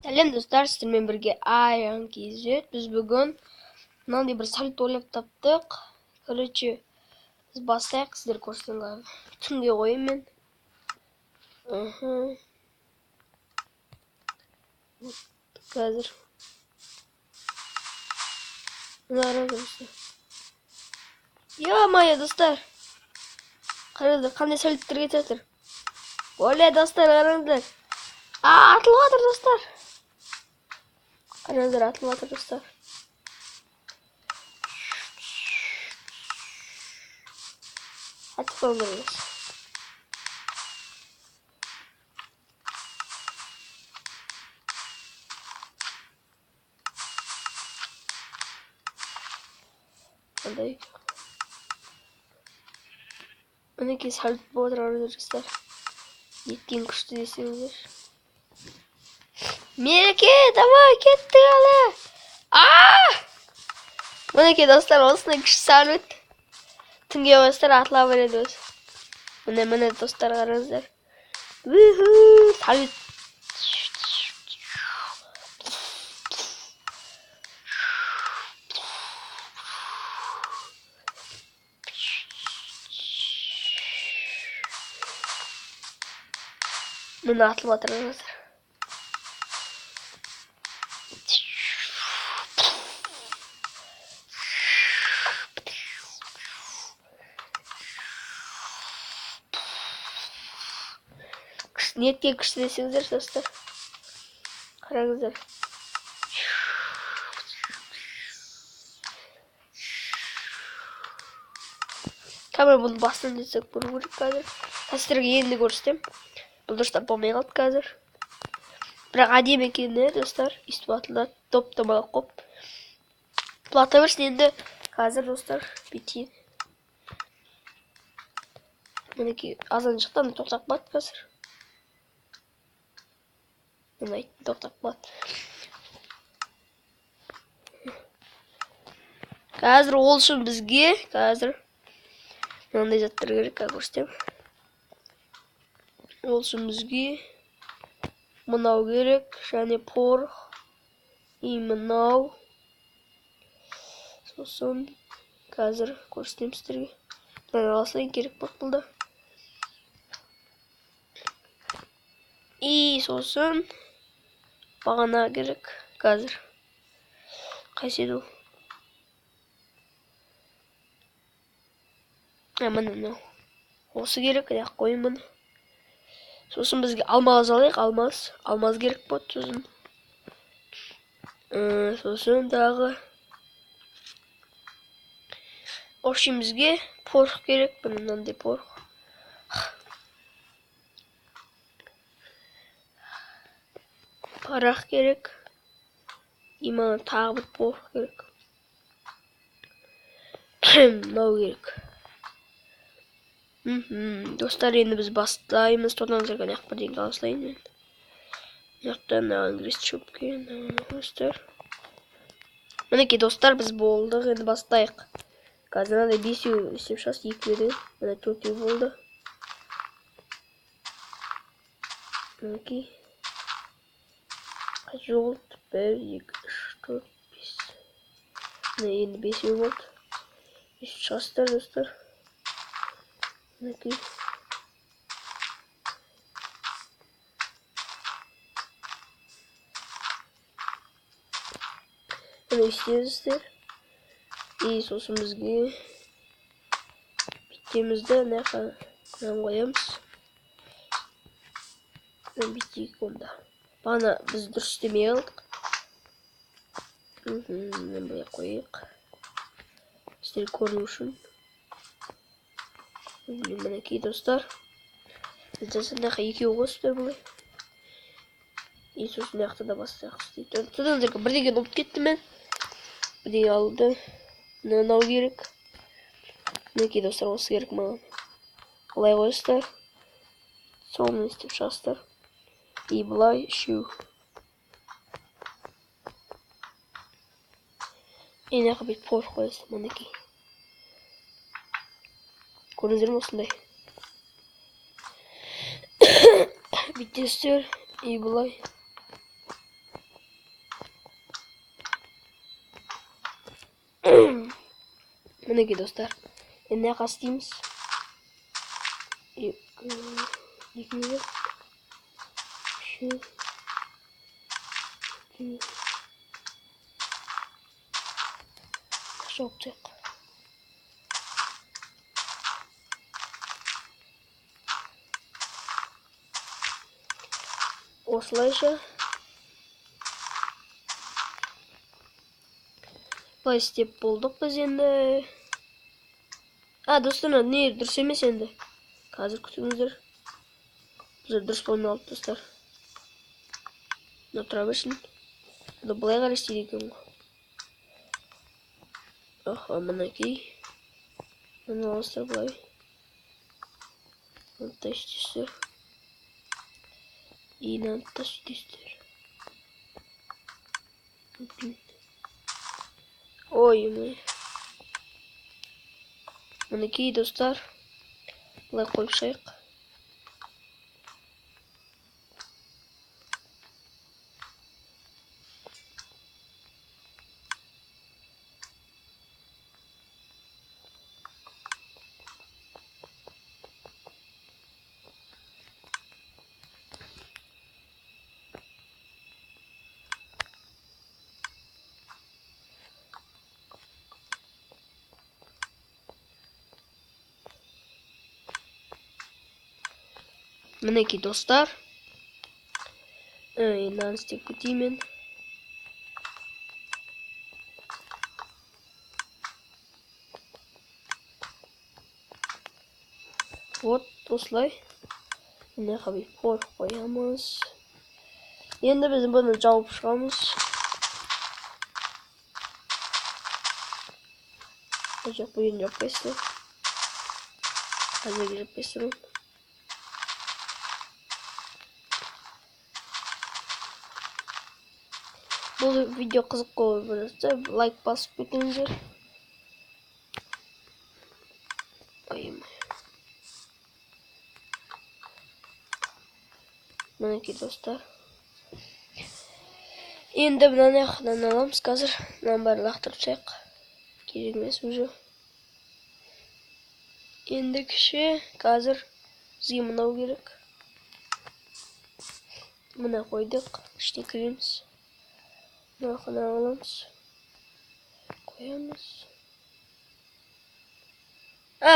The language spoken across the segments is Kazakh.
Сәлем достар, сіздермен бірге Iron KZ. Біз бүгін мынандай бір салют ойлап таптық. Короче, біз бастайық, сіздер көрсеңіздер. Түнге қойын мен. Қазір. Ё-моё, достар. Қараңыздар, қандай салюттер кетіп жатыр. Оле, достар, қараңыздар. Атылып жатыр, достар. Қараңыздар, атылып жатыр, достар. Атып қалдырыңыз. Қандай? Мінекей салют болып отырған достар. Неткен күшті десеңіздер. Мереке, давай, кеттік әлі. Мінекей достар, осындай күшті салют. Түнге достар атыла береді өз. Міне достар, қараңыздар. Салют. Міне атылып жатыр, қараңыздар. Неткен күшті десеңіздер, достар. Қараңыздар. Камера бұны басынан жетсек көру керек қазір. Сіздерге енді көрсетем. Бұл достар болмай қалды қазір. Бірақ әдемі екен, достар. Естіп атылады, топ-томалақ қоп. Плата берсін енді қазір, достар, бетейін. Мінекей азан шықтан тоқтап қалды қазір. Мен айттым, тоқтап қалды. Қазір ол үшін бізге қазір мынандай заттар керек, көрсетем. Ол үшін бізге мынау керек, және порох. И мынау. Сосын қазір көрсетем сіздерге. Мынаны алсайын керек болды бұлда. И сосын бағана керек қазір. Қайседі ол? Міне. Осы керек, аяқ қойын мұны. Сосын бізге алмаз алайық, алмаз. Алмаз керек болды сосын. Сосын дағы. Общем бізге порох керек, мынандай порох. Парақ керек. И маған тағы бір порох керек. Мынау керек. Достар, енді біз бастаймыз. Тоқтаңыздар, аяқ бірден қалыслайын. Яқтан английский шөпке. Достар. Мінекей достар, біз болдық. Енді бастайық. Қазір андай 5-еу істеп шығасыз, 2-ді. Міне 4-еу болды. Мінекей. Қанша болды? 1, 2, 3, 4, 5. Міне енді 5-еу болды. Істеп шығасыздар, достар. Мінекей. Міне істейсіздер. И сосын бізге биттемізді қоямыз. Биттейік онда. Бағана біз дұрыс істемей қалдық. Бұлай қойайық. Сіздер көру үшін. Мінекей достар. Бізден 2-еу қосыздар бұлай. И сосын да бастайық істейді. Содан бірдеген ұлып кетті мен. Бірдеген алды. Мынау керек. Мінекей достар, осы керек маған. Олай қойсыздар. Соны істеп шығасыздар. И бұлай 3. Ене бет порох қойсыз, мінекей. Көріңіздер ме осындай? Бүйтесіздер. И бұлай. Мінекей достар. Енді қастаймыз. Екінші. Жоқ тек. Осылайша былай істеп болдық біз енді. Достар, не дұрыс емес енді. Қазір күтіңіздер. Біздер дұрыс болмай алды достар. Тұра берсін. Былай қарай істейді екен ғой. Мінекей. Міне алыстар былай. Мынтта істейсіздер. И мынтта істейсіздер. Ой, мінекей достар. Былай қойып шайық. Мінекей достар. Енді істеп кетейін. Вот, осылай. Міне қабей қоямыз. Енді біз бұны жауып шығамыз. Жоқ, бұл енді жаппайсың. Қазірге жаппайсың. Бұл видео қызық болып жатса, лайк басып кетіңіздер. Мінекей достар. Енді бұнан аяқтан аламыз қазір. Мынаны бәрі лақтырып тастайық. Керек емес уже. Енді кіші қазір бізге мынау керек. Мына қойдық. Ішіне кіреміз. Мынаны аламыз. Қоямыз.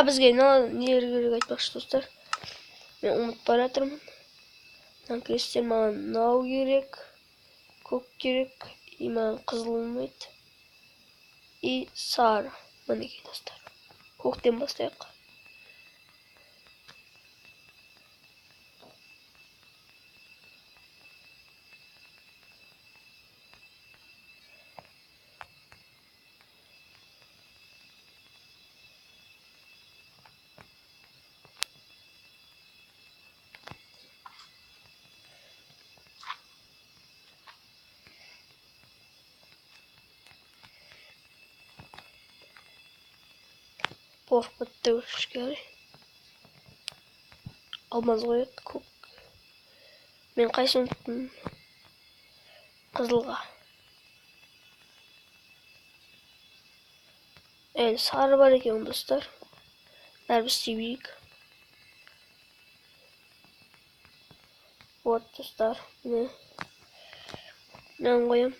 Бізге нелер керек айтпақшы достар. Мен ұмытып бара жатырмын. Мынаны крестер маған мынау керек. Көк керек. И маған қызыл ұнайды. И сары. Мінекей достар. Көктен бастайық. Порық бітті өшкері. Алмаз қояды көк. Мен қайсы ұмыттым? Қызылға. Сары бар екен достар. Бәрі істейік. Вот достар. Мынаны қоям.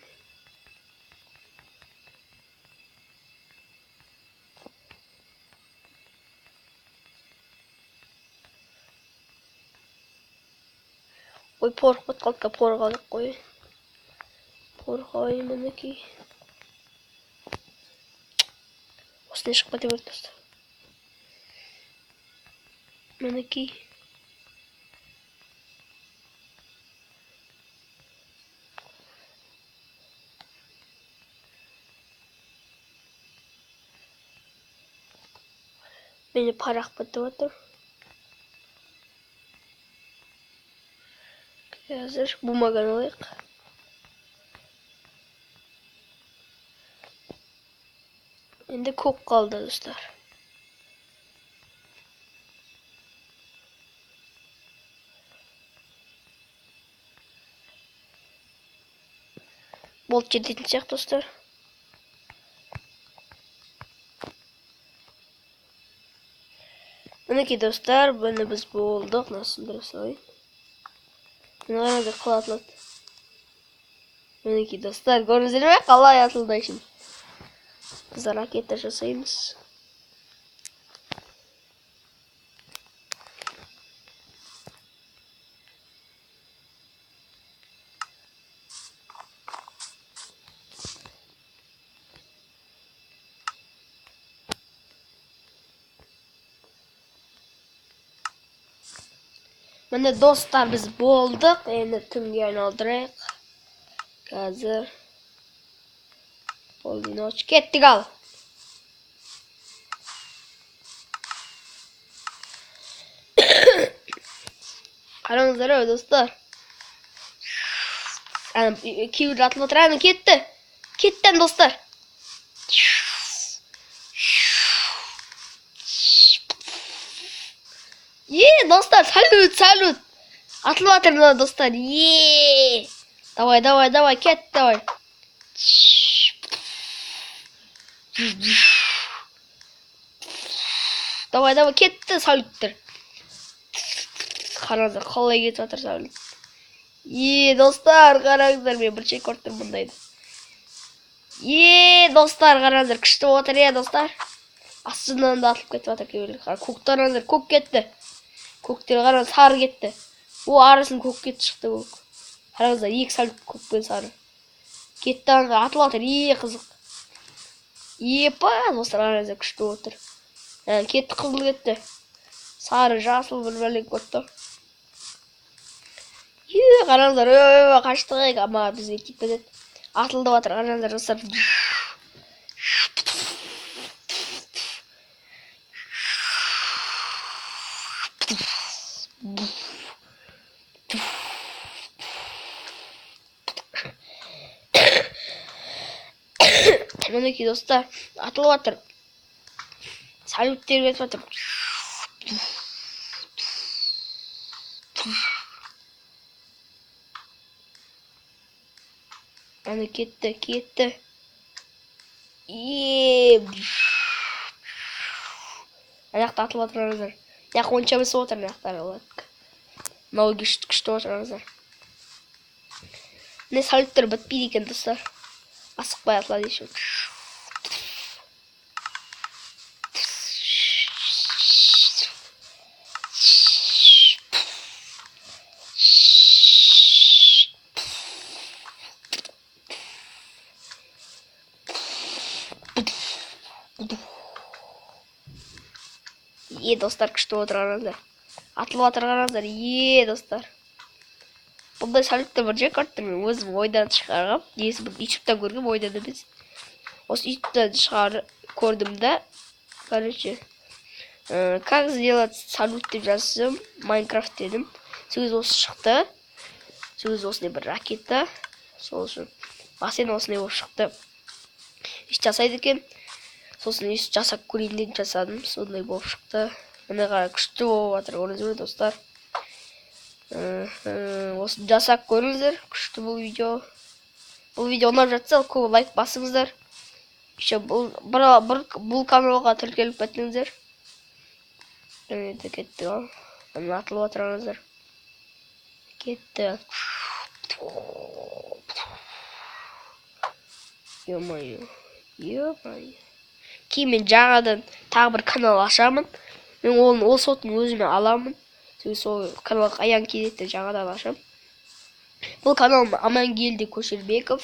Ой, порық бітіп қалды, порық алып қой. Порық алайын мінекей. Осыны шығып кете берді достар. Мінекей. Мені парақ бітіп отыр. Қазір бумаганы алайық. Енді көк қалды достар. Болды жететін сияқты достар. Мінекей достар, бұны біз болдық, насындыра салайын. Мені қараңыздар қалай атылады. Мінекей достар, көрдіңіздер ме? Қалай атылды үшін. Біз ракета жасаймыз. Міне достар, біз болдық. Енді түнге айналдырайық. Қазір болды, ноч кеттік ал. Қараңыздар ау достар. Кейбір атылып отыр, әні кетті. Кеттен достар. Достар, салют. Атылып отыр мына достар. Давай, кет, давай. Давай, кетті салюттер. Қараңыздар, қалай кетіп жатыр салют. Достар, қараңыздар, мен біршей көрттім мұндайды. Достар, қараңыздар, күшті отыр, достар. Астынан да атылып кетіп жатыр кейбірлер. Көктарыңыздар, көк кетті. Көктер қараңыз, сары кетті. Арысын көк кетті шықты көк. Қараңыздар, екі салют көк пен сары. Кетті аңға атылып жатыр, қызық. Достар, қараңыздар, күшті отыр. Кетті, қызыл кетті. Сары, жасыл бір бәлек көтті. Қараңыздар, қаштық, ама бізге кетпеді. Атылды батыр, қараңыздар, достар. Мінекей достар, атылып жатыр. Салюттер кетіп жатыр. Аны кетті. Аяқта атылып жатыр. Аяқ онша бісіп отыр, аяқтар олады. Мынау күшті отыр. Міне салюттер бітпейді екен достар. Асықпай атылады ешім. Достар, күшті отырғаныздар. Атылып отырғаныздар. Достар. Бұндай салютты бір жек арттыр, мен өзім ойдан шығарғам. Несі бұл ютубтан көргім, ойдан емес. Осы ютубтан көрдім да. Короче, как сделать салют деп жазсам, Майнкрафт дедім. Сөз осы шықты. Сөз осындай бір ракета. Сол үшін басен осындай болып шықты. Еш жасайды екен. Сосын еш жасап көрейін деп жасадым. Сондай болып шықты. Міне қара күшті болып жатыр, көрдіңіздер ме достар? Осы жасап көріңіздер, күшті бұл видео. Бұл видео ұнап жатса, көп лайк басыңыздар. Бұл каналға тіркеліп кеттіңіздер. Кетті ал. Атылып отырыңыздар. Кетті. Ё-моё. Кейін мен жаңадан тағы бір канал ашамын. Мен ол сотын өзіме аламын. Сол каналға аян келетті жаңадан ашам. Бұл каналым Амангелді Көшербеков.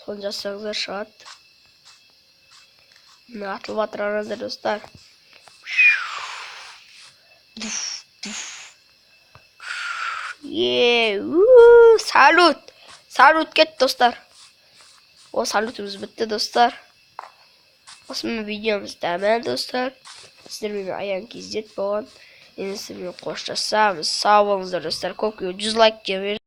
Соны жазсаңыздар шығады. Мына атылып жатырыңыздар достар. Салют кетті достар. О, салютымыз бітті достар. Осымен видеомыз тәмәм достар. Сіздермен аян кездет болған. Енді сіздермен қоштасамыз. Сау болыңыздар достар. Көп 100 лайк жіберіңіздер.